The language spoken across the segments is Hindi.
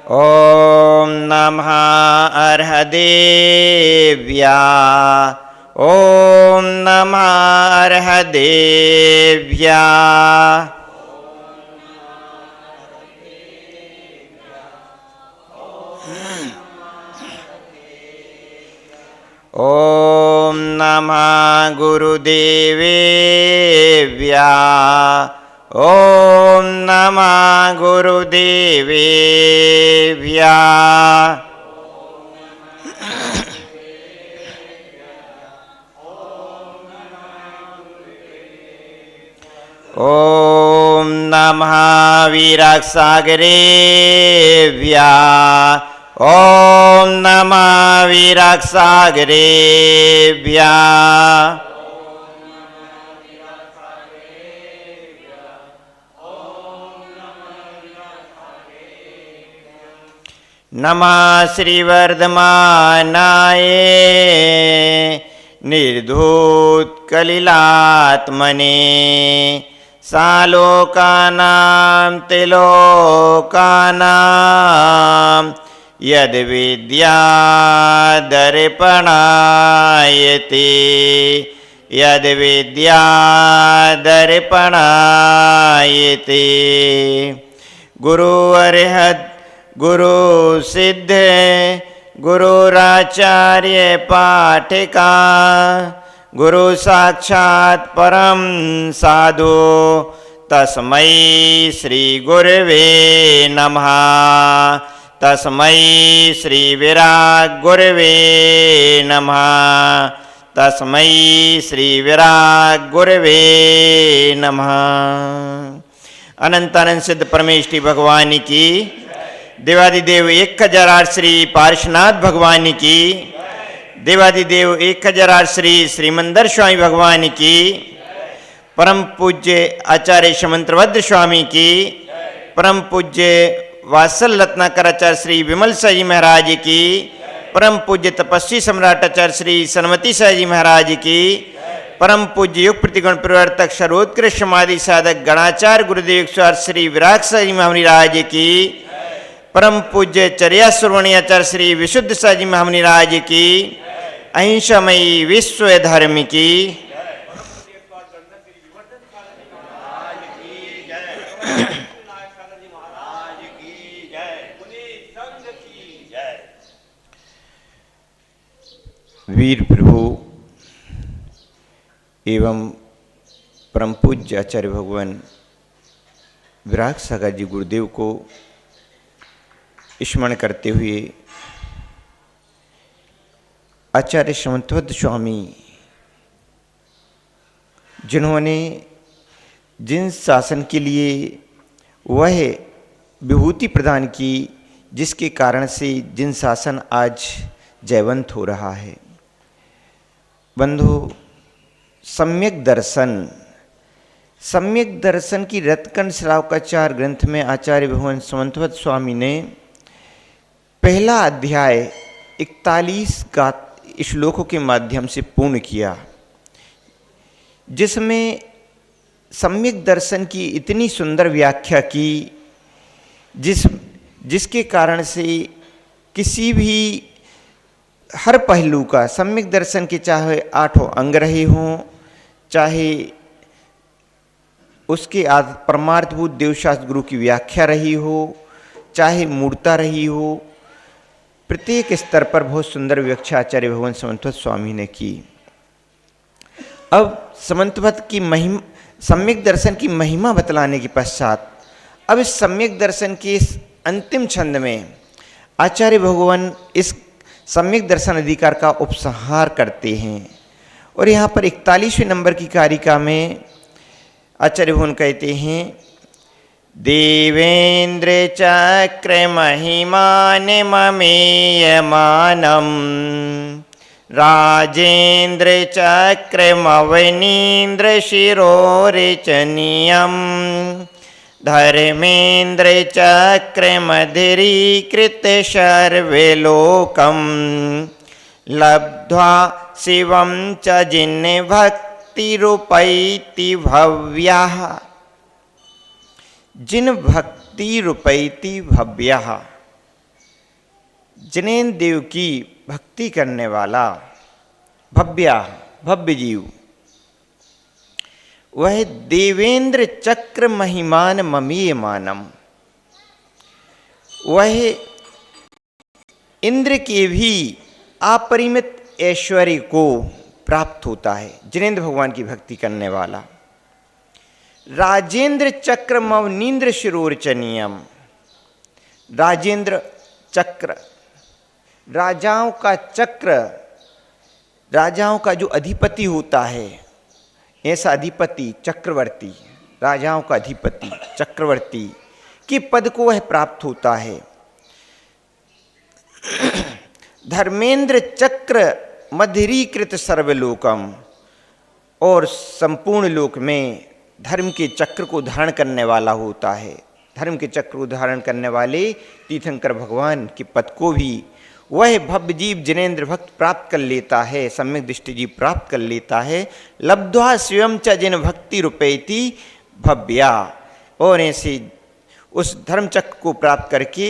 ॐ नमः अर्हदेव्या ॐ नमः अर्हदेव्या ॐ नमः गुरुदेवेभ्या ॐ नमः गुरुदेवेभ्या ॐ नमः वीरागसागरेभ्या ॐ नमः वीरागसागरेभ्या नमः श्रीवर्धमानाय निर्धूतकलिलात्मने सालोकानां तिलोकानां यद्विद्यादर्पणायते यद्विद्यादर्पणायते गुरुवर्हद् गुरु सिद्ध गुरुराचार्य पाठिका गुरु साक्षात् परम साधु तस्मै श्री गुरवे नमः तस्मै श्री विराग गुरवे नमः तस्मै श्री विराग गुरवे नमः। अनंत अनंत सिद्ध परमेष्ठी भगवान की, देवादिदेव 1008 श्री पार्श्वनाथ भगवान की, देवादिदेव 1008 श्री श्रीमंदर स्वामी भगवान की, परम पूज्य आचार्य शमंत्रभद्र स्वामी की, परम पूज्य वात्सल रत्नाकर आचार्य श्री विमल साई महाराज की, परम पूज्य तपस्वी सम्राट आचार्य श्री सन्मति साई महाराज की, परम पूज्य युग प्रतिगुण परिवर्तक सर्वोत्कृष्ट समाधि साधक गणाचार्य गुरुदेव श्री विराग साई महाराज की, परम पूज्य चर्या सुरवणी आचार्य श्री विशुद्ध साजी महाराज की, अहिंसामयी विश्व धर्म की, वीर प्रभु एवं परम पूज्य आचार्य भगवान विराग सागर जी गुरुदेव को स्मरण करते हुए आचार्य शमंतभद्र स्वामी जिन्होंने जिन शासन के लिए वह विभूति प्रदान की जिसके कारण से जिन शासन आज जयवंत हो रहा है। बंधु, सम्यक दर्शन की रत्नकंड श्रावकाचार ग्रंथ में आचार्य भगवान शमंतभद्र स्वामी ने पहला अध्याय 41 श्लोकों के माध्यम से पूर्ण किया, जिसमें सम्यक दर्शन की इतनी सुंदर व्याख्या की जिसके कारण से किसी भी हर पहलू का सम्यक दर्शन के चाहे 8 अंग रहे हों, चाहे उसके परमार्थभूत देवशास्त्र गुरु की व्याख्या रही हो, चाहे मूर्ता रही हो, प्रत्येक स्तर पर बहुत सुंदर व्याख्या आचार्य भगवान शमंतभद्र स्वामी ने की। अब शमंतभद्र की महिमा, सम्यक दर्शन की महिमा बतलाने के पश्चात अब इस सम्यक दर्शन के इस अंतिम छंद में आचार्य भगवान इस सम्यक दर्शन अधिकार का उपसंहार करते हैं। और यहाँ पर 41वें नंबर की कारिका में आचार्य भगवान कहते हैं, देवेंद्र चक्र महिमान ममेयमानम राजेंद्र चक्रमवनीन्द्र शिरोरिचनीयम् धर्मेन्द्र चक्रमधिरीकृत सर्वलोकं लब्ध्वा शिवं च जिन्भक्तिरूपैति भव्यः जिन भक्ति रूपैति भव्यः। जिनेन्द्र देव की भक्ति करने वाला भव्य जीव, वह देवेंद्र चक्र महिमान ममीयमानम, वह इंद्र के भी अपरिमित ऐश्वर्य को प्राप्त होता है। जिनेन्द्र भगवान की भक्ति करने वाला। राजेंद्र चक्र मवनीन्द्र शिरोरचनीयम, राजेंद्र चक्र, राजाओं का चक्र, राजाओं का जो अधिपति होता है, ऐसा अधिपति चक्रवर्ती, राजाओं का अधिपति चक्रवर्ती के पद को वह प्राप्त होता है। धर्मेंद्र चक्र मधुरीकृत सर्वलोकम, और संपूर्ण लोक में धर्म के चक्र को धारण करने वाला होता है। धर्म के चक्र को धारण करने वाले तीर्थंकर भगवान के पद को भी वह भव्य जीव जिनेन्द्र भक्त प्राप्त कर लेता है, सम्यक दृष्टि जीव प्राप्त कर लेता है। लब्ध्वा स्वयं च जिन भक्ति रूपैति भव्या, और ऐसे उस धर्म चक्र को प्राप्त करके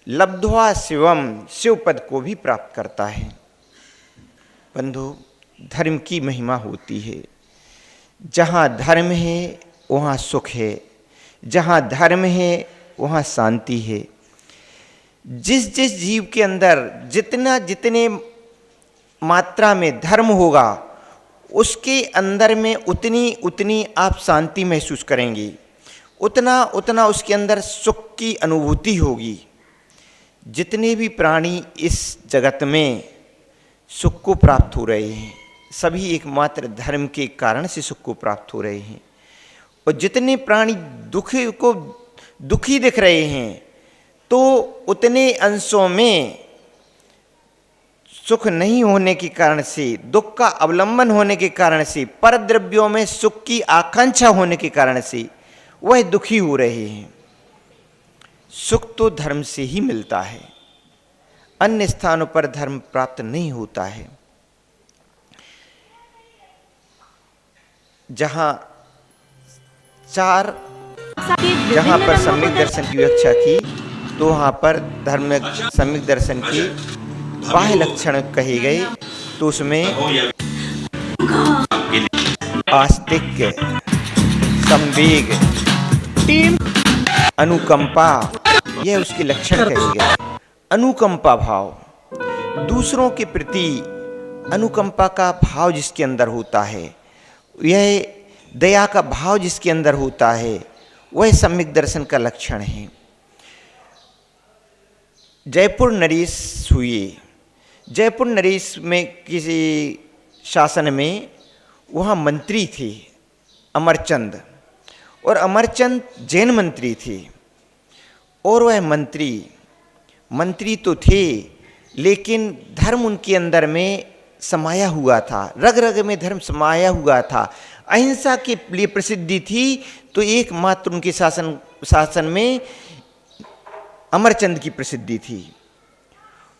लब्ध्वा शिवम, शिव पद को भी प्राप्त करता है। बंधु, धर्म की महिमा होती है। जहाँ धर्म है वहाँ सुख है, जहाँ धर्म है वहाँ शांति है। जिस जिस जीव के अंदर जितने मात्रा में धर्म होगा, उसके अंदर में उतनी आप शांति महसूस करेंगे, उतना उसके अंदर सुख की अनुभूति होगी। जितने भी प्राणी इस जगत में सुख को प्राप्त हो रहे हैं, सभी एकमात्र धर्म के कारण से सुख को प्राप्त हो रहे हैं। और जितने प्राणी दुखी दिख रहे हैं, तो उतने अंशों में सुख नहीं होने के कारण से, दुख का अवलंबन होने के कारण से, पर द्रव्यों में सुख की आकांक्षा होने के कारण से वह दुखी हो रहे हैं। सुख तो धर्म से ही मिलता है, अन्य स्थानों पर धर्म प्राप्त नहीं होता है। जहां पर सम्यक दर्शन की व्याख्या की, तो वहां पर धर्म सम्यक दर्शन की बाह्य लक्षण कहे गए, तो उसमें आस्तिक्य, संवेग, अनुकंपा, यह उसके लक्षण कहे गए। अनुकंपा भाव, दूसरों के प्रति अनुकंपा का भाव जिसके अंदर होता है, यह दया का भाव जिसके अंदर होता है, वह सम्यक दर्शन का लक्षण है। जयपुर नरेश हुए, जयपुर नरेश में किसी शासन में वहाँ मंत्री थे अमरचंद, और अमरचंद जैन मंत्री थे। और वह मंत्री तो थे, लेकिन धर्म उनके अंदर में समाया हुआ था, रग रग में धर्म समाया हुआ था। अहिंसा के लिए प्रसिद्धि थी, तो एकमात्र उनके शासन में अमरचंद की प्रसिद्धि थी।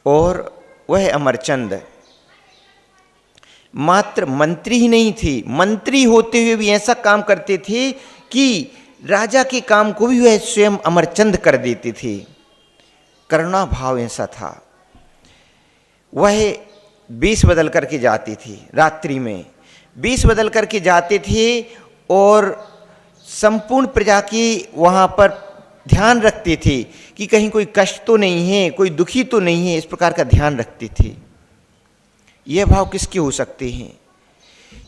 और वह अमरचंद मात्र मंत्री ही नहीं थे, मंत्री होते हुए भी ऐसा काम करते थे कि राजा के काम को भी वह स्वयं अमरचंद कर देते थे। करुणा भाव ऐसा था। वह वेश बदल करके जाते थे, रात्रि में वेश बदल करके जाते थे, और संपूर्ण प्रजा की वहाँ पर ध्यान रखते थे कि कहीं कोई कष्ट तो नहीं है, कोई दुखी तो नहीं है, इस प्रकार का ध्यान रखते थे। यह भाव किसके हो सकते हैं?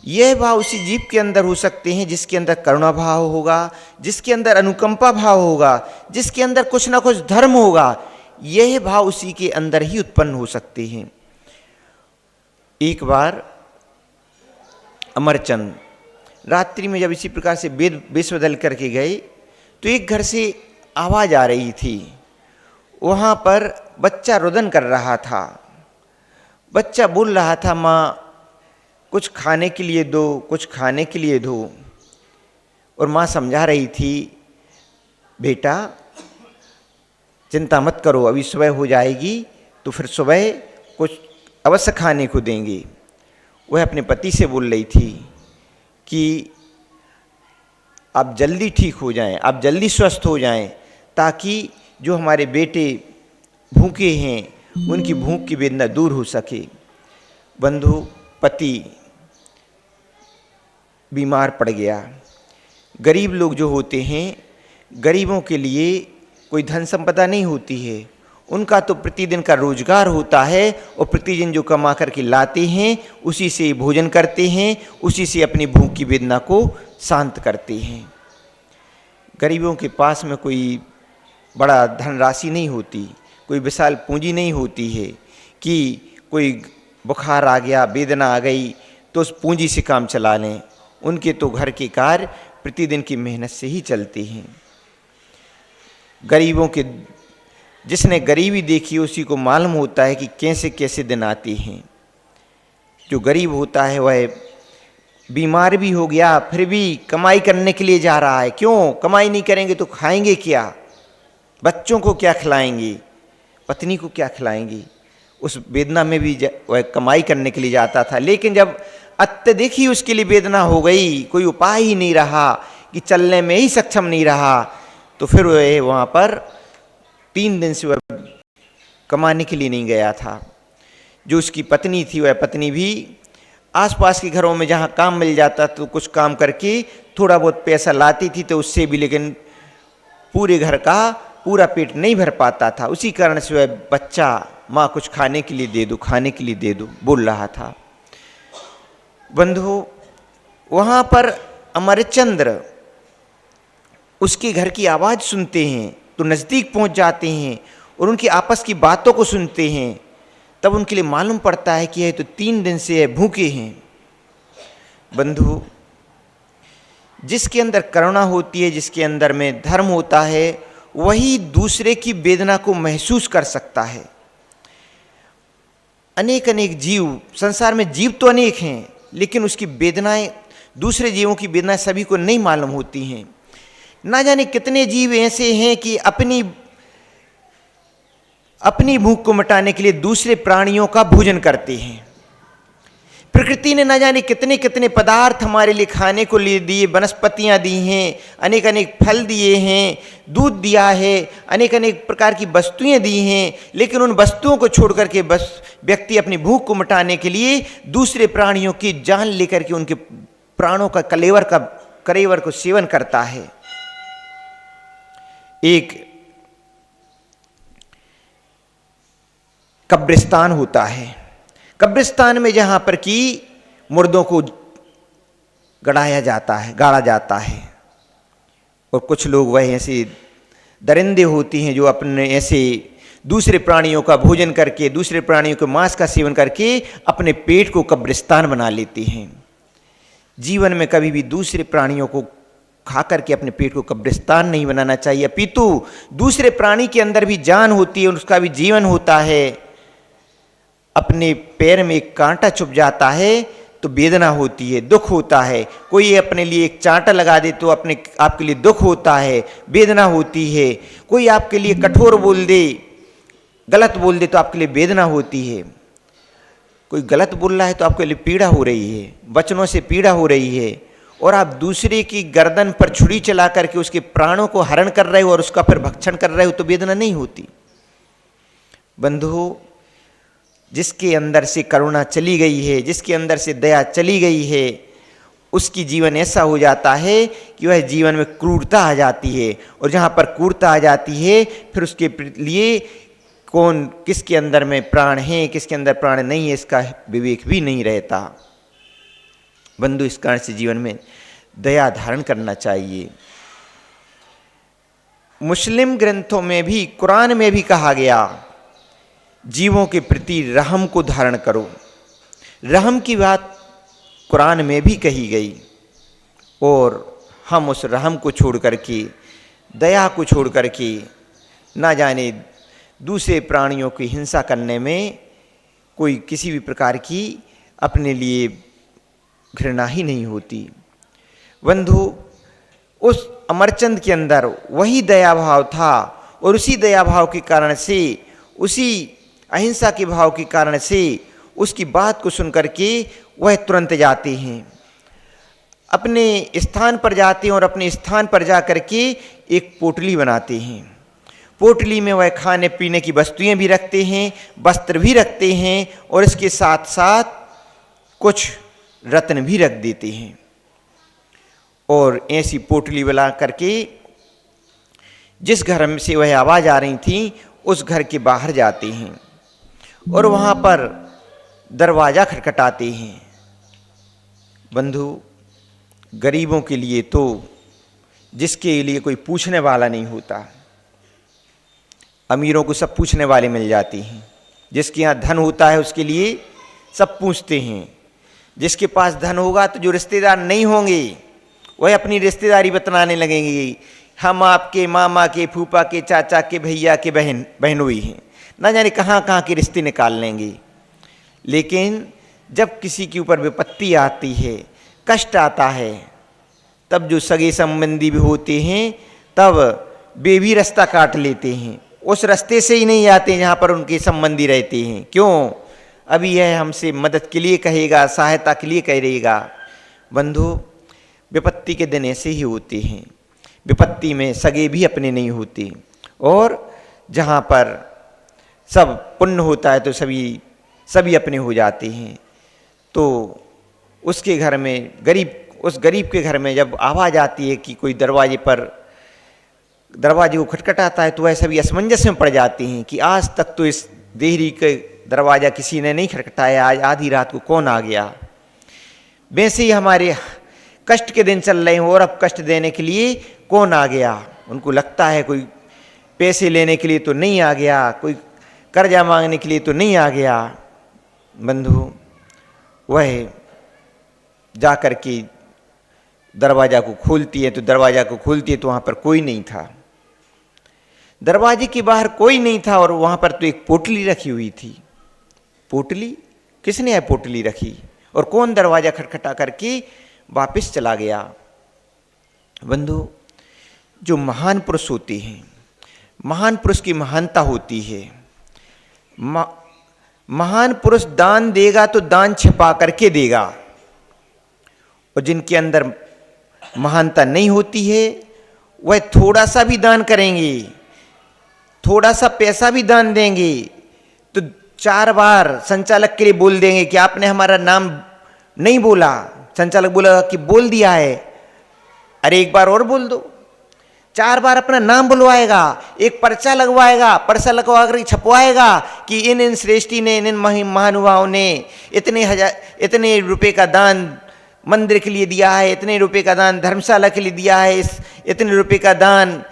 यह भाव उसी जीव के अंदर हो सकते हैं जिसके अंदर करुणा भाव होगा, जिसके अंदर अनुकंपा भाव होगा, जिसके अंदर कुछ ना कुछ धर्म होगा। यह भाव उसी के अंदर ही उत्पन्न हो सकते हैं। एक बार अमरचंद रात्रि में जब इसी प्रकार से वेश बदल करके गए, तो एक घर से आवाज़ आ रही थी। वहाँ पर बच्चा रुदन कर रहा था। बच्चा बोल रहा था, माँ कुछ खाने के लिए दो, कुछ खाने के लिए दो। और माँ समझा रही थी, बेटा चिंता मत करो, अभी सुबह हो जाएगी तो फिर सुबह कुछ अवश्य खाने को देंगे। वह अपने पति से बोल रही थी कि आप जल्दी ठीक हो जाएं, आप जल्दी स्वस्थ हो जाएं, ताकि जो हमारे बेटे भूखे हैं उनकी भूख की वेदना दूर हो सके। बंधु, पति बीमार पड़ गया। गरीब लोग जो होते हैं, गरीबों के लिए कोई धन संपदा नहीं होती है, उनका तो प्रतिदिन का रोजगार होता है और प्रतिदिन जो कमा करके लाते हैं उसी से भोजन करते हैं, उसी से अपनी भूख की वेदना को शांत करते हैं। गरीबों के पास में कोई बड़ा धनराशि नहीं होती, कोई विशाल पूंजी नहीं होती है कि कोई बुखार आ गया, वेदना आ गई तो उस पूंजी से काम चला लें। उनके तो घर के कार्य प्रतिदिन की मेहनत से ही चलते हैं। गरीबों के, जिसने गरीबी देखी उसी को मालूम होता है कि कैसे कैसे दिन आते हैं। जो गरीब होता है वह बीमार भी हो गया फिर भी कमाई करने के लिए जा रहा है। क्यों? कमाई नहीं करेंगे तो खाएंगे क्या? बच्चों को क्या खिलाएंगे? पत्नी को क्या खिलाएंगे? उस वेदना में भी वह कमाई करने के लिए जाता था। लेकिन जब अत्यधिक ही उसके लिए वेदना हो गई, कोई उपाय ही नहीं रहा, कि चलने में ही सक्षम नहीं रहा, तो फिर वह वहाँ पर 3 दिन से वह कमाने के लिए नहीं गया था। जो उसकी पत्नी थी वह पत्नी भी आसपास के घरों में जहाँ काम मिल जाता तो कुछ काम करके थोड़ा बहुत पैसा लाती थी, तो उससे भी लेकिन पूरे घर का पूरा पेट नहीं भर पाता था। उसी कारण से वह बच्चा, माँ कुछ खाने के लिए दे दो, खाने के लिए दे दो बोल रहा था। बंधु, वहाँ पर अमरचंद्र उसके घर की आवाज़ सुनते हैं तो नज़दीक पहुँच जाते हैं और उनकी आपस की बातों को सुनते हैं। तब उनके लिए मालूम पड़ता है कि यह तो 3 दिन से भूखे हैं। बंधु, जिसके अंदर करुणा होती है, जिसके अंदर में धर्म होता है, वही दूसरे की वेदना को महसूस कर सकता है। अनेक अनेक जीव, संसार में जीव तो अनेक हैं, लेकिन उसकी वेदनाएं, दूसरे जीवों की वेदनाएं सभी को नहीं मालूम होती हैं। ना जाने कितने जीव ऐसे हैं कि अपनी भूख को मिटाने के लिए दूसरे प्राणियों का भोजन करते हैं। प्रकृति ने ना जाने कितने कितने पदार्थ हमारे लिए खाने को लिए दिए, वनस्पतियाँ दी हैं, अनेक अनेक फल दिए हैं, दूध दिया है, अनेक अनेक प्रकार की वस्तुएं दी हैं, लेकिन उन वस्तुओं को छोड़ करके बस व्यक्ति अपनी भूख को मिटाने के लिए दूसरे प्राणियों की जान लेकर के उनके प्राणों का कलेवर को सेवन करता है। एक कब्रिस्तान होता है, कब्रिस्तान में जहां पर कि मुर्दों को गाड़ा जाता है और कुछ लोग वह ऐसे दरिंदे होते हैं जो अपने ऐसे दूसरे प्राणियों का भोजन करके, दूसरे प्राणियों के मांस का सेवन करके अपने पेट को कब्रिस्तान बना लेते हैं। जीवन में कभी भी दूसरे प्राणियों को खा करके अपने पेट को कब्रिस्तान नहीं बनाना चाहिए, अपितु दूसरे प्राणी के अंदर भी जान होती है, उसका भी जीवन होता है। अपने पैर में एक कांटा चुभ जाता है तो वेदना होती है, दुख होता है। कोई अपने लिए एक चांटा लगा दे तो आपके लिए दुख होता है, वेदना होती है। कोई आपके लिए कठोर बोल दे, गलत बोल दे तो आपके लिए वेदना होती है। कोई गलत बोल रहा है तो आपके लिए पीड़ा हो रही है, वचनों से पीड़ा हो रही है, और आप दूसरे की गर्दन पर छुरी चला करके उसके प्राणों को हरण कर रहे हो और उसका फिर भक्षण कर रहे हो तो वेदना नहीं होती। बंधु, जिसके अंदर से करुणा चली गई है, जिसके अंदर से दया चली गई है, उसकी जीवन ऐसा हो जाता है कि वह जीवन में क्रूरता आ जाती है, और जहाँ पर क्रूरता आ जाती है फिर उसके लिए कौन, किसके अंदर में प्राण है, किसके अंदर प्राण नहीं है, इसका विवेक भी नहीं रहता। बंधु, इस कारण से जीवन में दया धारण करना चाहिए। मुस्लिम ग्रंथों में भी, कुरान में भी कहा गया, जीवों के प्रति रहम को धारण करो। रहम की बात कुरान में भी कही गई, और हम उस रहम को छोड़ करके, दया को छोड़ करके, ना जाने दूसरे प्राणियों की हिंसा करने में कोई किसी भी प्रकार की अपने लिए घृणा ही नहीं होती। बंधु, उस अमरचंद के अंदर वही दया भाव था, और उसी दया भाव के कारण से, उसी अहिंसा के भाव के कारण से उसकी बात को सुनकर के वह तुरंत जाते हैं, अपने स्थान पर जाते हैं, और अपने स्थान पर जा कर के एक पोटली बनाते हैं। पोटली में वह खाने पीने की वस्तुएं भी रखते हैं, वस्त्र भी रखते हैं और इसके साथ साथ कुछ रत्न भी रख देते हैं। और ऐसी पोटली बना करके जिस घर में से वह आवाज़ आ रही थी उस घर के बाहर जाते हैं और वहाँ पर दरवाज़ा खटखटाते हैं। बंधु, गरीबों के लिए तो जिसके लिए कोई पूछने वाला नहीं होता, अमीरों को सब पूछने वाले मिल जाते हैं। जिसके यहाँ धन होता है उसके लिए सब पूछते हैं। जिसके पास धन होगा तो जो रिश्तेदार नहीं होंगे वह अपनी रिश्तेदारी बतलाने लगेंगे, हम आपके मामा के, फूफा के, चाचा के, भैया के बहनोई हैं, ना जाने कहाँ कहाँ के रिश्ते निकाल लेंगे। लेकिन जब किसी के ऊपर विपत्ति आती है, कष्ट आता है, तब जो सगे संबंधी भी होते हैं तब वे भी रास्ता काट लेते हैं, उस रास्ते से ही नहीं आते जहाँ पर उनके संबंधी रहते हैं। क्यों? अभी यह हमसे मदद के लिए कहेगा, सहायता के लिए कहेगा। बंधु, विपत्ति के दिन ऐसे ही होते हैं। विपत्ति में सगे भी अपने नहीं होते और जहाँ पर सब पुण्य होता है तो सभी अपने हो जाते हैं। तो उसके घर में उस गरीब के घर में जब आवाज़ आती है कि कोई दरवाजे को खटखटाता है तो वह सभी असमंजस में पड़ जाते हैं कि आज तक तो इस देहरी के दरवाज़ा किसी ने नहीं खटखटाया, आज आधी रात को कौन आ गया। वैसे ही हमारे कष्ट के दिन चल रहे हैं और अब कष्ट देने के लिए कौन आ गया। उनको लगता है कोई पैसे लेने के लिए तो नहीं आ गया, कोई कर्जा मांगने के लिए तो नहीं आ गया। बंधु, वह जा कर के दरवाज़ा को खोलती है तो वहाँ पर कोई नहीं था। दरवाजे के बाहर कोई नहीं था और वहाँ पर तो एक पोटली रखी हुई थी। पोटली? किसने यह पोटली रखी और कौन दरवाज़ा खटखटा करके वापस चला गया। बंधु, जो महान पुरुष होते हैं, महान पुरुष की महानता होती है। महान पुरुष दान देगा तो दान छिपा करके देगा, और जिनके अंदर महानता नहीं होती है वह थोड़ा सा भी दान करेंगे, थोड़ा सा पैसा भी दान देंगे तो 4 बार संचालक के लिए बोल देंगे कि आपने हमारा नाम नहीं बोला। संचालक बोला कि बोल दिया है, अरे एक बार और बोल दो। 4 बार अपना नाम बुलवाएगा, एक पर्चा लगवाएगा, पर्चा लगवा कर छपवाएगा कि इन श्रेष्ठी ने, इन महानुभावों ने इतने रुपए का दान मंदिर के लिए दिया है, इतने रुपए का दान धर्मशाला के लिए दिया है, इतने रुपए का दान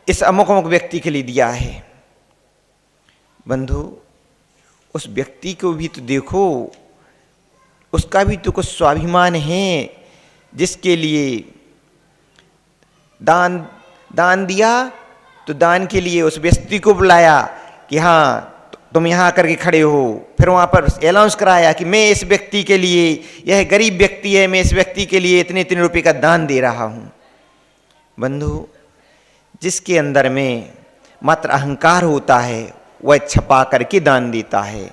इस अमुक अमुक व्यक्ति के लिए दिया है। बंधु, उस व्यक्ति को भी तो देखो, उसका भी तो कुछ स्वाभिमान है, जिसके लिए दान दिया तो दान के लिए उस व्यक्ति को बुलाया कि हाँ तुम यहाँ आकर के खड़े हो। फिर वहाँ पर अनाउंस कराया कि मैं इस व्यक्ति के लिए, यह गरीब व्यक्ति है, मैं इस व्यक्ति के लिए इतने इतने रुपए का दान दे रहा हूँ। बंधु, जिसके अंदर में मात्र अहंकार होता है वह छपा करके दान देता है।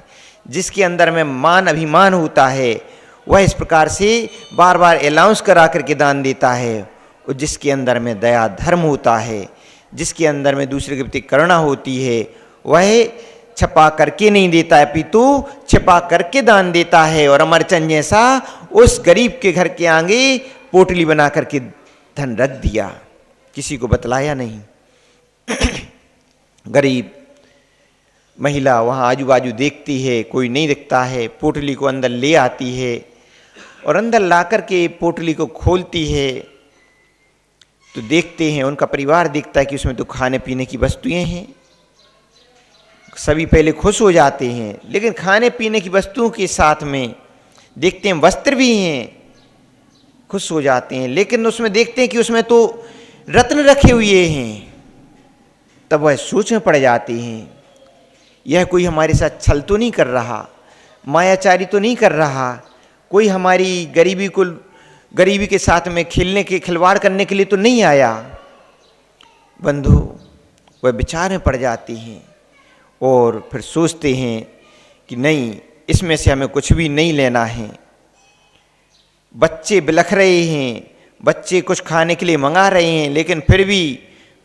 जिसके अंदर में मान अभिमान होता है वह इस प्रकार से बार बार अनाउंस करा करके दान देता है। और जिसके अंदर में दया धर्म होता है, जिसके अंदर में दूसरे के प्रति करुणा होती है, वह छपा करके नहीं देता है, अपितु छिपा करके दान देता है। और अमरचंद जैसा उस गरीब के घर के आगे पोटली बना करके धन रख दिया, किसी को बतलाया नहीं। गरीब महिला वहाँ आजू बाजू देखती है, कोई नहीं दिखता है, पोटली को अंदर ले आती है और अंदर ला कर के पोटली को खोलती है तो देखते हैं, उनका परिवार देखता है कि उसमें तो खाने पीने की वस्तुएं हैं। सभी पहले खुश हो जाते हैं, लेकिन खाने पीने की वस्तुओं के साथ में देखते हैं वस्त्र भी हैं, खुश हो जाते हैं। लेकिन उसमें देखते हैं कि उसमें तो रत्न रखे हुए हैं, तब वह सोच में पड़ जाते हैं, यह कोई हमारे साथ छल तो नहीं कर रहा, मायाचारी तो नहीं कर रहा, कोई हमारी गरीबी के साथ में खिलवाड़ करने के लिए तो नहीं आया। बंधु, वह विचार में पड़ जाते हैं और फिर सोचते हैं कि नहीं, इसमें से हमें कुछ भी नहीं लेना है। बच्चे बिलख रहे हैं, बच्चे कुछ खाने के लिए मंगा रहे हैं, लेकिन फिर भी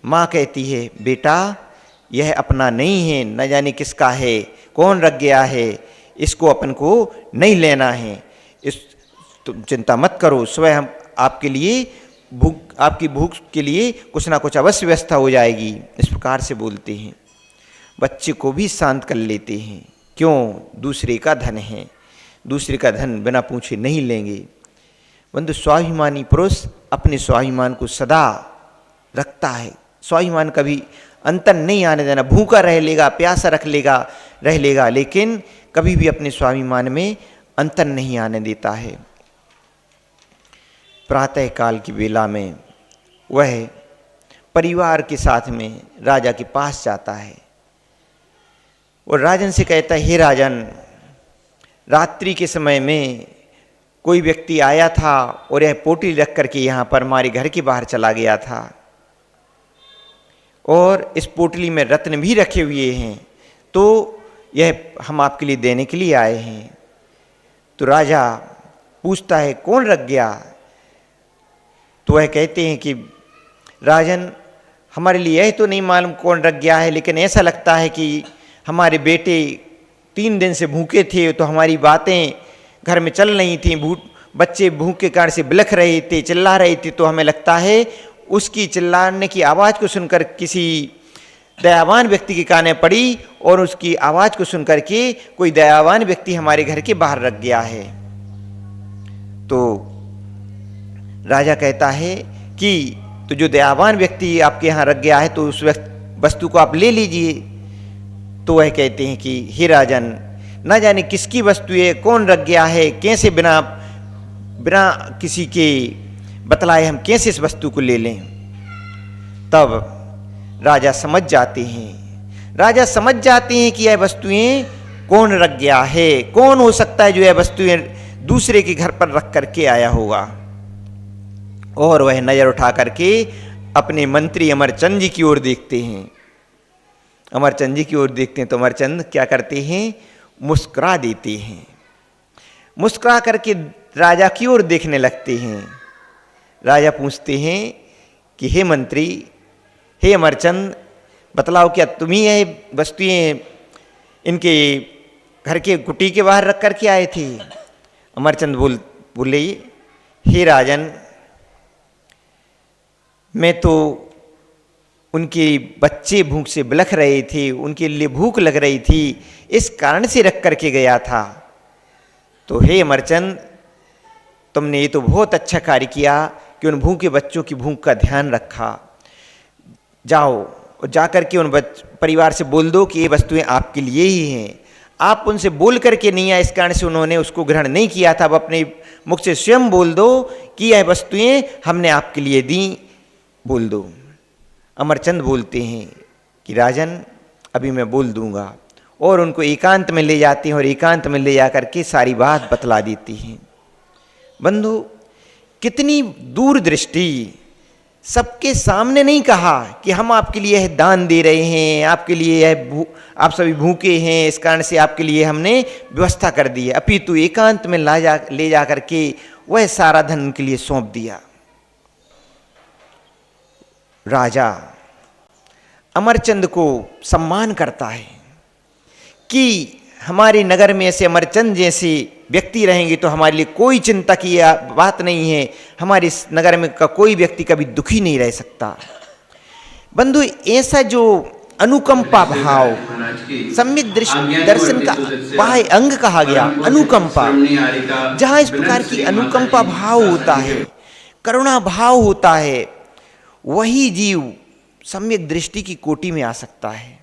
माँ कहती है बेटा यह अपना नहीं है, न जाने किसका है, कौन रख गया है, इसको अपन को नहीं लेना है। इस तुम चिंता मत करो, स्वयं आपके लिए आपकी भूख के लिए कुछ ना कुछ अवश्य व्यवस्था हो जाएगी। इस प्रकार से बोलते हैं। बच्चे को भी शांत कर लेते हैं। क्यों? दूसरे का धन है, दूसरे का धन बिना पूछे नहीं लेंगे। बंधु, स्वाभिमानी पुरुष अपने स्वाभिमान को सदा रखता है। स्वाभिमान कभी अंतर नहीं आने देना। भूखा रह लेगा, प्यासा रह लेगा, लेकिन कभी भी अपने स्वाभिमान में अंतर नहीं आने देता है। प्रातः काल की बेला में वह परिवार के साथ में राजा के पास जाता है और राजन से कहता है, हे राजन, रात्रि के समय में कोई व्यक्ति आया था और यह पोटली रख करके यहाँ पर हमारे घर के बाहर चला गया था और इस पोटली में रत्न भी रखे हुए हैं, तो यह हम आपके लिए देने के लिए आए हैं। तो राजा पूछता है, कौन रख गया? तो वह कहते हैं कि राजन, हमारे लिए यह तो नहीं मालूम कौन रख गया है, लेकिन ऐसा लगता है कि हमारे बेटे 3 दिन से भूखे थे, तो हमारी बातें घर में चल रही थी, बच्चे भूख के कारण से बिलख रहे थे, चिल्ला रहे थे, तो हमें लगता है उसकी चिल्लाने की आवाज़ को सुनकर किसी दयावान व्यक्ति के काने पड़ी और उसकी आवाज़ को सुनकर के कोई दयावान व्यक्ति हमारे घर के बाहर रख गया है। तो राजा कहता है कि तो जो दयावान व्यक्ति आपके यहाँ रख गया है, तो उस वस्तु को आप ले लीजिए। तो वह कहते हैं कि हे राजन, ना जाने किसकी वस्तु है, कौन रख गया है, कैसे बिना किसी के बतलाए हम कैसे इस वस्तु को ले लें। तब राजा समझ जाते हैं कि यह वस्तुएं कौन रख गया है, कौन हो सकता है जो यह वस्तुएं दूसरे के घर पर रख करके आया होगा। और वह नजर उठा करके अपने मंत्री अमरचंद जी की ओर देखते हैं। अमरचंद जी की ओर देखते हैं तो अमरचंद क्या करते हैं? मुस्कुरा देते हैं। मुस्कुरा करके राजा की ओर देखने लगते हैं। राजा पूछते हैं कि हे मंत्री, हे अमरचंद, बतलाओ क्या तुम ही यह वस्तुएं इनके घर के कुटी के बाहर रख करके आए थे? अमरचंद बोले, हे राजन, मैं तो उनके बच्चे भूख से बिलख रहे थे, उनके लिए भूख लग रही थी, इस कारण से रख करके गया था। तो हे अमरचंद, तुमने ये तो बहुत अच्छा कार्य किया कि उन भूखे बच्चों की भूख का ध्यान रखा। जाओ और जाकर के उन परिवार से बोल दो कि ये वस्तुएं आपके लिए ही हैं। आप उनसे बोल करके नहीं आए, इस कारण से उन्होंने उसको ग्रहण नहीं किया था। अब अपने मुख से स्वयं बोल दो कि यह वस्तुएं हमने आपके लिए दी, बोल दो। अमरचंद बोलते हैं कि राजन, अभी मैं बोल दूंगा, और उनको एकांत में ले जाते हैं और एकांत में ले जाकर के सारी बात बतला देती हैं। बंधु, कितनी दूरदृष्टि! सबके सामने नहीं कहा कि हम आपके लिए यह दान दे रहे हैं, आपके लिए यह आप सभी भूखे हैं, इस कारण से आपके लिए हमने व्यवस्था कर दी है। अपितु एकांत में ले जा करके वह सारा धन उनके लिए सौंप दिया। राजा अमरचंद को सम्मान करता है कि हमारे नगर में ऐसे अमरचंद जैसे व्यक्ति रहेंगे तो हमारे लिए कोई चिंता की बात नहीं है, हमारे इस नगर में का कोई व्यक्ति कभी दुखी नहीं रह सकता। बंधु, ऐसा जो अनुकंपा भाव सम्यक दर्शन का बाह्य अंग कहा गया, अनुकंपा, जहां इस प्रकार की अनुकंपा भाव होता है, करुणा भाव होता है, वही जीव सम्यक दृष्टि की कोटि में आ सकता है।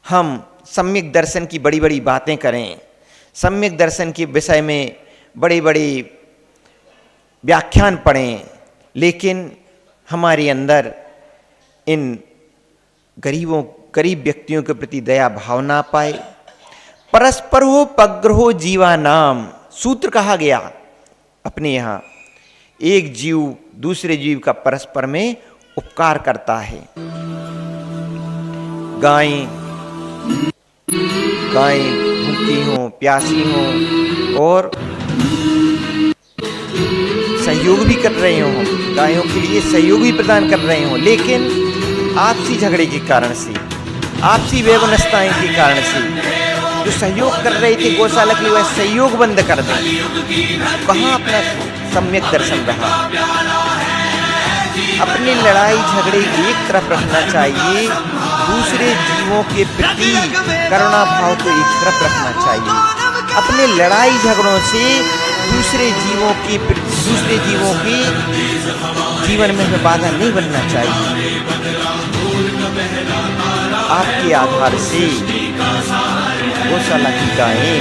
हम सम्यक दर्शन की बड़ी बड़ी बातें करें, सम्यक दर्शन के विषय में बड़े बड़े व्याख्यान पढ़ें, लेकिन हमारे अंदर इन गरीब व्यक्तियों के प्रति दया भावना पाए। परस्पर हो पग्रहो जीवा नाम सूत्र कहा गया। अपने यहाँ एक जीव दूसरे जीव का परस्पर में उपकार करता है। गायें भूखी हों, प्यासी हों और सहयोग भी कर रहे हों, गायों के लिए सहयोग भी प्रदान कर रहे हों, लेकिन आपसी झगड़े के कारण से, आपसी बेवनस्ताएं के कारण से जो सहयोग कर रहे थे गौशाला के लिए वह सहयोग बंद कर दें। कहाँ अपना सम्यक दर्शन रहा? अपनी लड़ाई झगड़े एक तरफ रखना चाहिए, दूसरे जीवों के प्रति करुणा भाव को एक तरफ रखना चाहिए। अपने लड़ाई झगड़ों से दूसरे जीवों के जीवन में बाधा नहीं बनना चाहिए। आपके आधार से गौशाला की गायें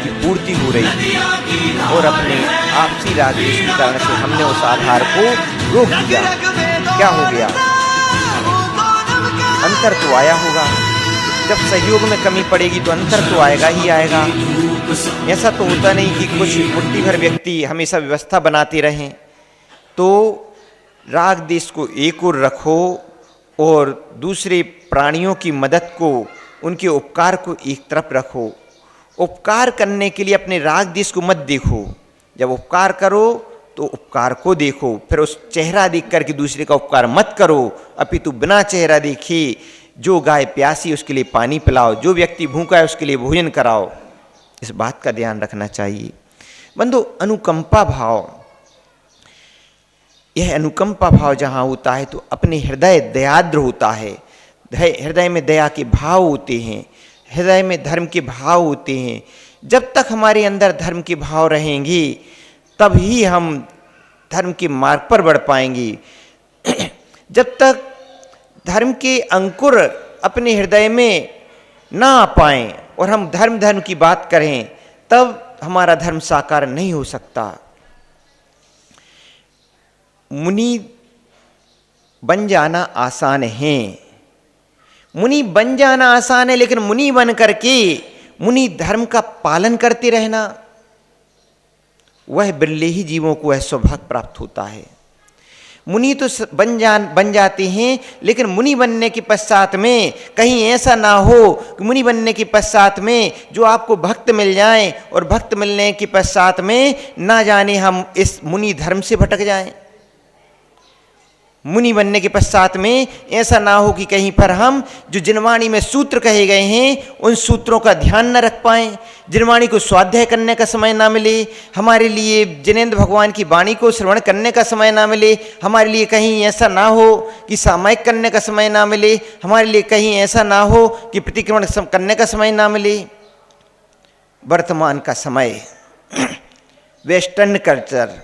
की पूर्ति हो रही थी और अपने आपसी राजनीति के कारण से हमने उस आधार को रोक दिया। क्या हो गया? अंतर तो आया होगा। जब सहयोग में कमी पड़ेगी तो अंतर तो आएगा ही आएगा। ऐसा तो होता नहीं कि कुछ मुट्ठी भर व्यक्ति हमेशा व्यवस्था बनाते रहें। तो राग देश को एक ओर रखो और दूसरे प्राणियों की मदद को, उनके उपकार को एक तरफ रखो। उपकार करने के लिए अपने राग देश को मत देखो। जब उपकार करो तो उपकार को देखो, फिर उस चेहरा देख करके दूसरे का उपकार मत करो, अपितु बिना चेहरा देखे जो गाय प्यासी उसके लिए पानी पिलाओ, जो व्यक्ति भूखा है उसके लिए भोजन कराओ। इस बात का ध्यान रखना चाहिए। बंधु, अनुकंपा भाव, यह अनुकंपा भाव जहाँ होता है तो अपने हृदय दयाद्र होता है। हृदय में दया के भाव होते हैं, हृदय में धर्म के भाव होते हैं। जब तक हमारे अंदर धर्म के भाव रहेंगे तब ही हम धर्म के मार्ग पर बढ़ पाएंगे। जब तक धर्म के अंकुर अपने हृदय में ना आ पाएं और हम धर्म की बात करें तब हमारा धर्म साकार नहीं हो सकता। मुनि बन जाना आसान है, मुनि बन जाना आसान है, लेकिन मुनि बन करके मुनि धर्म का पालन करते रहना, वह बिरले ही जीवों को वह सौभाग्य प्राप्त होता है। मुनि तो बन जाते हैं, लेकिन मुनि बनने के पश्चात में कहीं ऐसा ना हो कि मुनि बनने के पश्चात में जो आपको भक्त मिल जाएं और भक्त मिलने के पश्चात में ना जाने हम इस मुनि धर्म से भटक जाएं। मुनि बनने के पश्चात में ऐसा ना हो कि कहीं पर हम जो जिनवाणी में सूत्र कहे गए हैं उन सूत्रों का ध्यान न रख पाएं, जिनवाणी को स्वाध्याय करने का समय ना मिले, हमारे लिए जिनेंद्र भगवान की वाणी को श्रवण करने का समय ना मिले, हमारे लिए कहीं ऐसा ना हो कि सामायिक करने का समय ना मिले, हमारे लिए कहीं ऐसा ना हो कि प्रतिक्रमण करने का समय ना मिले। वर्तमान का समय वेस्टर्न कल्चर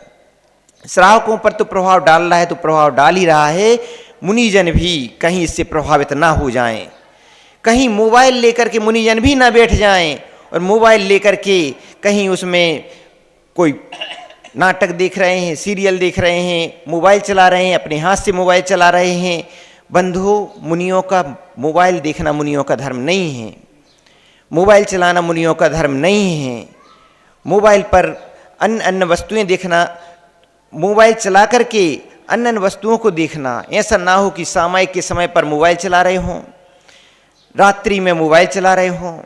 श्रावकों पर तो प्रभाव डाल रहा है, तो प्रभाव डाल ही रहा है। मुनिजन भी कहीं इससे प्रभावित ना हो जाएं, कहीं मोबाइल लेकर के मुनिजन भी ना बैठ जाएं और मोबाइल लेकर के कहीं उसमें कोई नाटक देख रहे हैं, सीरियल देख रहे हैं, मोबाइल चला रहे हैं, अपने हाथ से मोबाइल चला रहे हैं। बंधु, मुनियों का मोबाइल देखना मुनियों का धर्म नहीं है, मोबाइल चलाना मुनियों का धर्म नहीं है। मोबाइल पर अन्य वस्तुएं देखना, मोबाइल चला करके अन्य वस्तुओं को देखना, ऐसा ना हो कि सामायिक के समय पर मोबाइल चला रहे हों, रात्रि में मोबाइल चला रहे हों।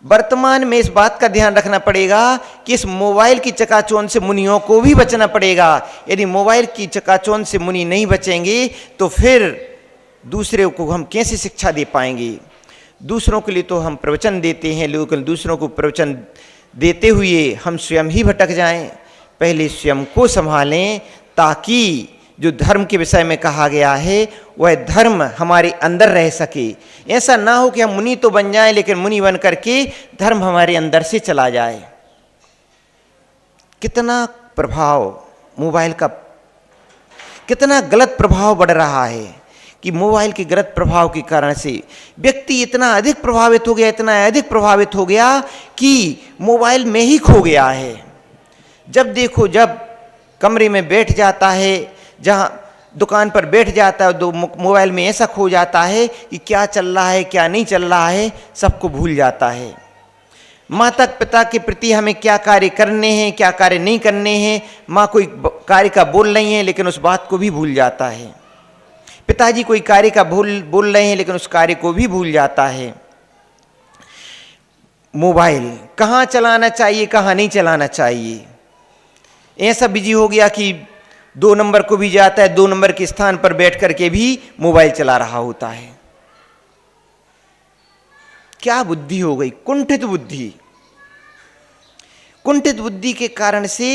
वर्तमान में इस बात का ध्यान रखना पड़ेगा कि इस मोबाइल की चकाचौंध से मुनियों को भी बचना पड़ेगा। यदि मोबाइल की चकाचौंध से मुनि नहीं बचेंगे तो फिर दूसरे को हम कैसे शिक्षा दे पाएंगे? दूसरों के लिए तो हम प्रवचन देते हैं, लेकिन दूसरों को प्रवचन देते हुए हम स्वयं ही भटक जाएं। पहले स्वयं को संभालें ताकि जो धर्म के विषय में कहा गया है वह धर्म हमारे अंदर रह सके। ऐसा ना हो कि हम मुनि तो बन जाएं लेकिन मुनि बन करके धर्म हमारे अंदर से चला जाए। कितना प्रभाव मोबाइल का, कितना गलत प्रभाव बढ़ रहा है कि मोबाइल के गलत प्रभाव के कारण से व्यक्ति इतना अधिक प्रभावित हो गया, इतना अधिक प्रभावित हो गया कि मोबाइल में ही खो गया है। जब देखो जब कमरे में बैठ जाता है, जहाँ दुकान पर बैठ जाता है, तो मोबाइल में ऐसा खो जाता है कि क्या चल रहा है क्या नहीं चल रहा है सबको भूल जाता है। माता पिता के प्रति हमें क्या कार्य करने हैं क्या कार्य नहीं करने हैं, माँ कोई कार्य का बोल रही है लेकिन उस बात को भी भूल जाता है, पिताजी कोई कार्य का बोल रहे हैं लेकिन उस कार्य को भी भूल जाता है। मोबाइल कहाँ चलाना चाहिए कहाँ नहीं चलाना चाहिए, ऐसा बिजी हो गया कि 2 नंबर को भी जाता है, 2 नंबर के स्थान पर बैठ करके भी मोबाइल चला रहा होता है। क्या बुद्धि हो गई, कुंठित बुद्धि। कुंठित बुद्धि के कारण से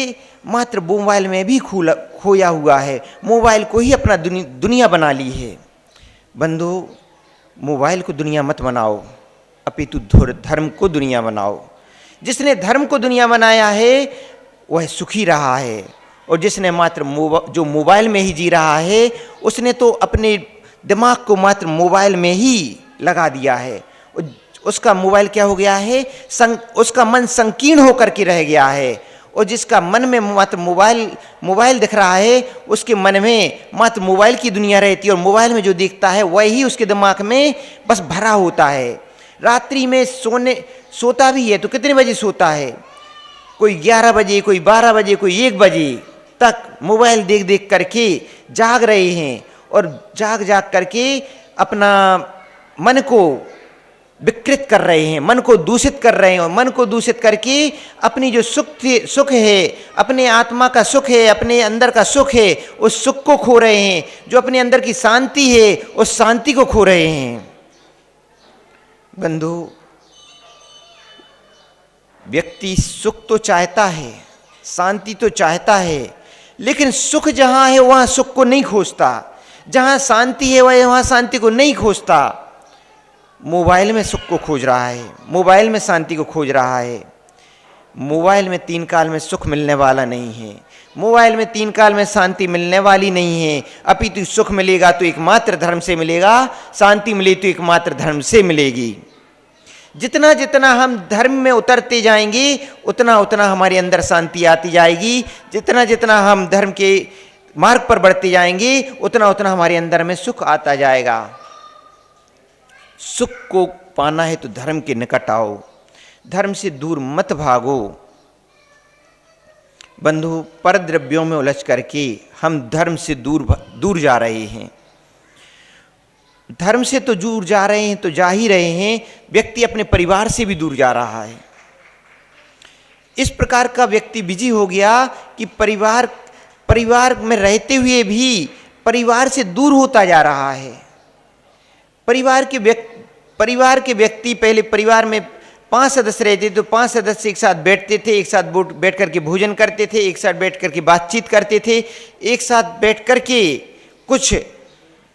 मात्र मोबाइल में भी खोया हुआ है, मोबाइल को ही अपना दुनिया बना ली है। बंधु, मोबाइल को दुनिया मत बनाओ, अपितु धर्म को दुनिया बनाओ। जिसने धर्म को दुनिया बनाया है वह सुखी रहा है, और जिसने मात्र जो मोबाइल में ही जी रहा है उसने तो अपने दिमाग को मात्र मोबाइल में ही लगा दिया है। उसका मोबाइल क्या हो गया है, उसका मन संकीर्ण होकर के रह गया है। और जिसका मन में मात्र मोबाइल दिख रहा है, उसके मन में मात्र मोबाइल की दुनिया रहती है, और मोबाइल में जो दिखता है वही उसके दिमाग में बस भरा होता है। रात्रि में सोता भी है तो कितने बजे सोता है, कोई 11 बजे, कोई 12 बजे, कोई 1 बजे तक मोबाइल देख देख करके जाग रहे हैं, और जाग करके अपना मन को विकृत कर रहे हैं, मन को दूषित कर रहे हैं, और मन को दूषित करके अपनी जो सुख है, अपने आत्मा का सुख है, अपने अंदर का सुख है, उस सुख को खो रहे हैं। जो अपने अंदर की शांति है उस शांति को खो रहे हैं। बंधु, व्यक्ति सुख तो चाहता है, शांति तो चाहता है, लेकिन सुख जहां है वहां सुख को नहीं खोजता, जहां शांति है वहां शांति को नहीं खोजता। मोबाइल में सुख को खोज रहा है, मोबाइल में शांति को खोज रहा है। मोबाइल में 3 काल में सुख मिलने वाला नहीं है, मोबाइल में 3 काल में शांति मिलने वाली नहीं है। अपितु सुख मिलेगा तो एकमात्र धर्म से मिलेगा, शांति मिले तो एकमात्र धर्म से मिलेगी। जितना जितना हम धर्म में उतरते जाएंगे उतना उतना हमारे अंदर शांति आती जाएगी। जितना जितना हम धर्म के मार्ग पर बढ़ते जाएंगे उतना उतना हमारे अंदर में सुख आता जाएगा। सुख को पाना है तो धर्म के निकट आओ, धर्म से दूर मत भागो। बंधु, पर द्रव्यों में उलझ करके हम धर्म से दूर जा रहे हैं। धर्म से तो दूर जा रहे हैं तो जा ही रहे हैं, व्यक्ति अपने परिवार से भी दूर जा रहा है। इस प्रकार का व्यक्ति बिजी हो गया कि परिवार में रहते हुए भी परिवार से दूर होता जा रहा है। परिवार के व्यक्ति पहले परिवार में 5 सदस्य रहते तो 5 सदस्य एक साथ बैठते थे, एक साथ बैठ करके भोजन करते थे, एक साथ बैठ करके बातचीत करते थे, एक साथ बैठ करके कुछ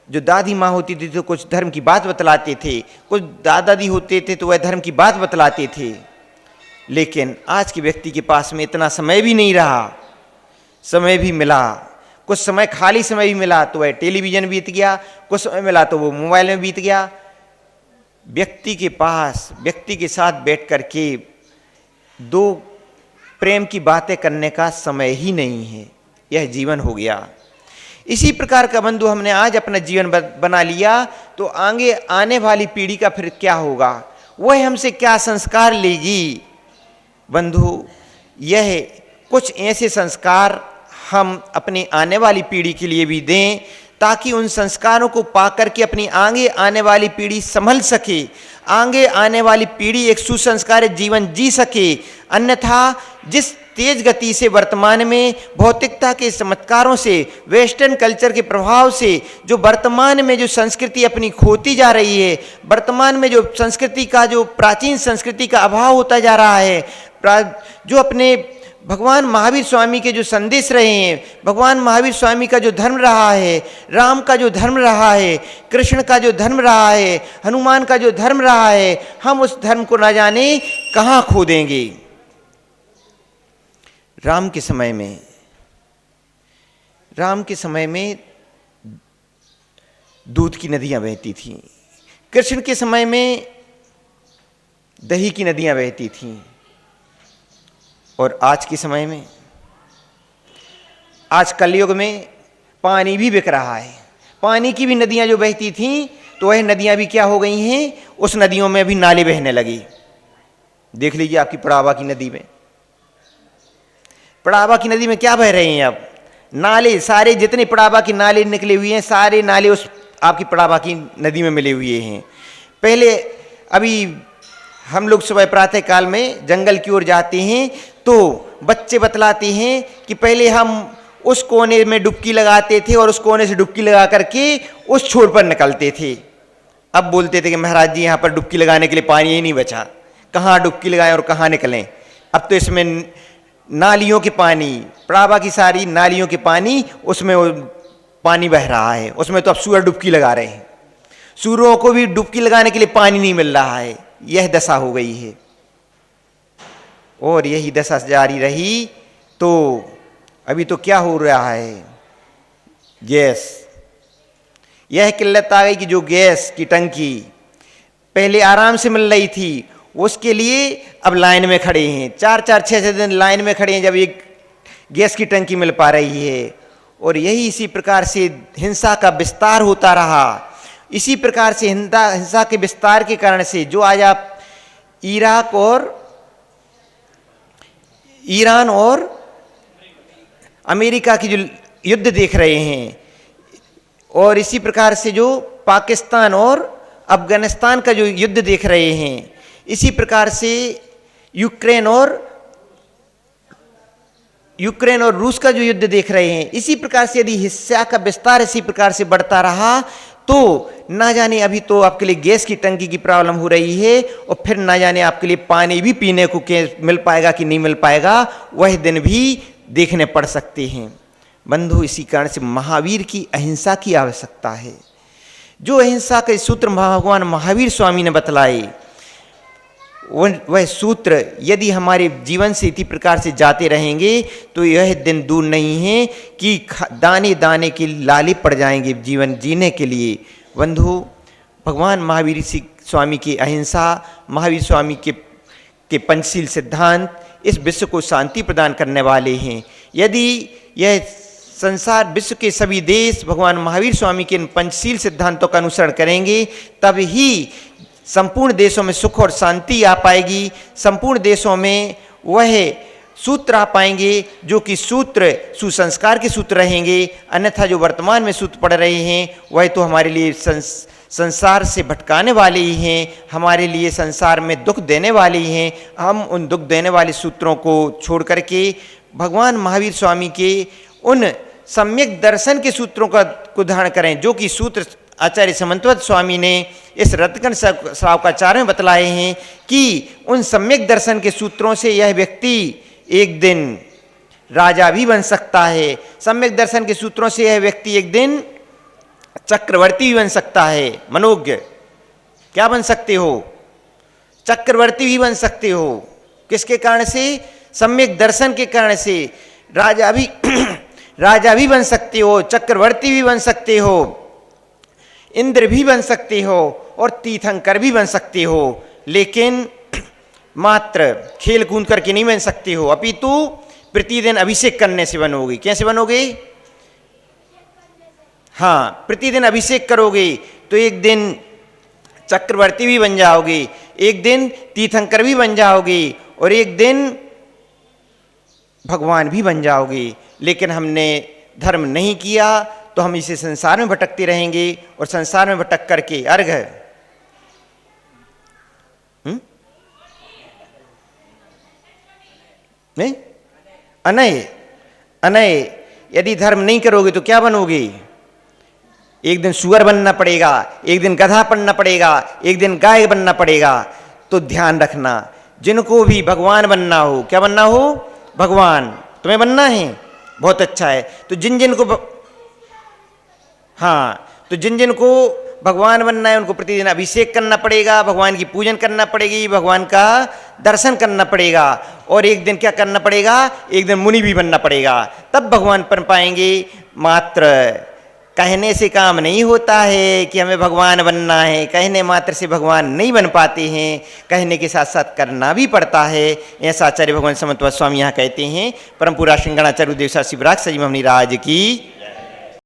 जो दादी माँ होती थी तो कुछ धर्म की बात बतलाते थे, कुछ दादाजी होते थे तो वह धर्म की बात बतलाते थे। लेकिन आज के व्यक्ति के पास में इतना समय भी नहीं रहा। समय भी मिला, कुछ समय खाली समय भी मिला तो वह टेलीविजन बीत गया, कुछ समय मिला तो वो मोबाइल में बीत गया। व्यक्ति के पास व्यक्ति के साथ बैठ करके 2 प्रेम की बातें करने का समय ही नहीं है। यह जीवन हो गया। इसी प्रकार का बंधु हमने आज अपना जीवन बना लिया तो आगे आने वाली पीढ़ी का फिर क्या होगा, वह हमसे क्या संस्कार लेगी। बंधु, यह कुछ ऐसे संस्कार हम अपनी आने वाली पीढ़ी के लिए भी दें ताकि उन संस्कारों को पाकर के अपनी आगे आने वाली पीढ़ी संभल सके, आगे आने वाली पीढ़ी एक सुसंस्कारित जीवन जी सके। अन्यथा जिस तेज गति से वर्तमान में भौतिकता के चमत्कारों से, वेस्टर्न कल्चर के प्रभाव से जो वर्तमान में जो संस्कृति अपनी खोती जा रही है, वर्तमान में जो संस्कृति का जो प्राचीन संस्कृति का अभाव होता जा रहा है, जो अपने भगवान महावीर स्वामी के जो संदेश रहे हैं, भगवान महावीर स्वामी का जो धर्म रहा है, राम का जो धर्म रहा है, कृष्ण का जो धर्म रहा है, हनुमान का जो धर्म रहा है, हम उस धर्म को ना जाने कहाँ खो देंगे। राम के समय में दूध की नदियां बहती थीं, कृष्ण के समय में दही की नदियां बहती थीं, और आज के समय में, आज कलयुग में पानी भी बिक रहा है। पानी की भी नदियां जो बहती थीं तो वह नदियां भी क्या हो गई हैं, उस नदियों में भी नाले बहने लगी। देख लीजिए आपकी पड़ावा की नदी में, पड़ावा की नदी में क्या बह रहे हैं अब नाले, सारे जितने पड़ावा की नाले निकले हुए हैं सारे नाले उस आपकी पड़ावा की नदी में मिले हुए हैं। पहले अभी हम लोग सुबह प्रातः काल में जंगल की ओर जाते हैं तो बच्चे बतलाते हैं कि पहले हम उस कोने में डुबकी लगाते थे और उस कोने से डुबकी लगा करके उस छोर पर निकलते थे। अब बोलते थे कि महाराज जी यहाँ पर डुबकी लगाने के लिए पानी ही नहीं बचा, कहाँ डुबकी लगाएं और कहाँ निकलें। अब तो इसमें नालियों के पानी, पड़ावा की सारी नालियों के पानी, उसमें वो पानी बह रहा है, उसमें तो अब सूअर डुबकी लगा रहे हैं। सूअरों को भी डुबकी लगाने के लिए पानी नहीं मिल रहा है। यह दशा हो गई है और यही दशा जारी रही तो अभी तो क्या हो रहा है, गैस, यह किल्लत आ गई कि जो गैस की टंकी पहले आराम से मिल रही थी, उसके लिए अब लाइन में खड़े हैं, 4-4-6 दिन लाइन में खड़े हैं जब एक गैस की टंकी मिल पा रही है। और यही इसी प्रकार से हिंसा का विस्तार होता रहा। इसी प्रकार से हिंसा के विस्तार के कारण से जो आज आप इराक और ईरान और अमेरिका की जो युद्ध देख रहे हैं, और इसी प्रकार से जो पाकिस्तान और अफगानिस्तान का जो युद्ध देख रहे हैं, इसी प्रकार से यूक्रेन और रूस का जो युद्ध देख रहे हैं, इसी प्रकार से यदि हिंसा का विस्तार इसी प्रकार से बढ़ता रहा तो ना जाने, अभी तो आपके लिए गैस की टंकी की प्रॉब्लम हो रही है और फिर ना जाने आपके लिए पानी भी पीने को मिल पाएगा कि नहीं मिल पाएगा, वह दिन भी देखने पड़ सकते हैं। बंधु, इसी कारण से महावीर की अहिंसा की आवश्यकता है। जो अहिंसा के सूत्र भगवान महावीर स्वामी ने बतलाए, वह सूत्र यदि हमारे जीवन से इसी प्रकार से जाते रहेंगे तो यह दिन दूर नहीं है कि दाने दाने के लाले पड़ जाएंगे जीवन जीने के लिए। बंधु, भगवान महावीर स्वामी की अहिंसा, महावीर स्वामी के पंचशील सिद्धांत इस विश्व को शांति प्रदान करने वाले हैं। यदि यह संसार, विश्व के सभी देश भगवान महावीर स्वामी के इन पंचशील सिद्धांतों का अनुसरण करेंगे, तब ही संपूर्ण देशों में सुख और शांति आ पाएगी। संपूर्ण देशों में वह सूत्र आ पाएंगे जो कि सूत्र सुसंस्कार के सूत्र रहेंगे। अन्यथा जो वर्तमान में सूत्र पढ़ रहे हैं वह तो हमारे लिए संसार से भटकाने वाले ही हैं, हमारे लिए संसार में दुख देने वाले ही हैं। हम उन दुख देने वाले सूत्रों को छोड़ करके भगवान महावीर स्वामी के उन सम्यक दर्शन के सूत्रों को धारण करें, जो कि सूत्र आचार्य समन्वत स्वामी ने इस रत्नकन श्रावकाचार्य में बतलाए हैं कि उन सम्यक दर्शन के सूत्रों से यह व्यक्ति एक दिन राजा भी बन सकता है। सम्यक दर्शन के सूत्रों से यह व्यक्ति एक दिन चक्रवर्ती भी बन सकता है। मनोज्ञ, क्या बन सकते हो? चक्रवर्ती भी बन सकते हो। किसके कारण से? सम्यक दर्शन के कारण से। राजा भी बन सकते हो, चक्रवर्ती भी बन सकते हो, इंद्र भी बन सकते हो और तीर्थंकर भी बन सकते हो, लेकिन मात्र खेल कूद करके नहीं बन सकते हो, अपितु प्रतिदिन अभिषेक करने से बनोगे। कैसे बनोगे? हाँ, प्रतिदिन अभिषेक करोगे तो एक दिन चक्रवर्ती भी बन जाओगे, एक दिन तीर्थंकर भी बन जाओगे और एक दिन भगवान भी बन जाओगे। लेकिन हमने धर्म नहीं किया तो हम इसे संसार में भटकते रहेंगे और संसार में भटक करके अर्घ नहीं अनय यदि धर्म नहीं करोगे तो क्या बनोगे? एक दिन सुअर बनना पड़ेगा, एक दिन गधा बनना पड़ेगा, एक दिन गाय बनना पड़ेगा। तो ध्यान रखना, जिनको भी भगवान बनना हो, क्या बनना हो? भगवान। तुम्हें बनना है, बहुत अच्छा है। तो जिन जिन को भगवान बनना है उनको प्रतिदिन अभिषेक करना पड़ेगा, भगवान की पूजन करना पड़ेगी, भगवान का दर्शन करना पड़ेगा और एक दिन क्या करना पड़ेगा? एक दिन मुनि भी बनना पड़ेगा, तब भगवान बन पाएंगे। मात्र कहने से काम नहीं होता है कि हमें भगवान बनना है, कहने मात्र से भगवान नहीं बन पाते हैं, कहने के साथ साथ करना भी पड़ता है। ऐसा आचार्य भगवान समन्वत स्वामी यहाँ कहते हैं। परम पूरा श्रृंगाराचार्य देवसा शिवराज सजी महाराज की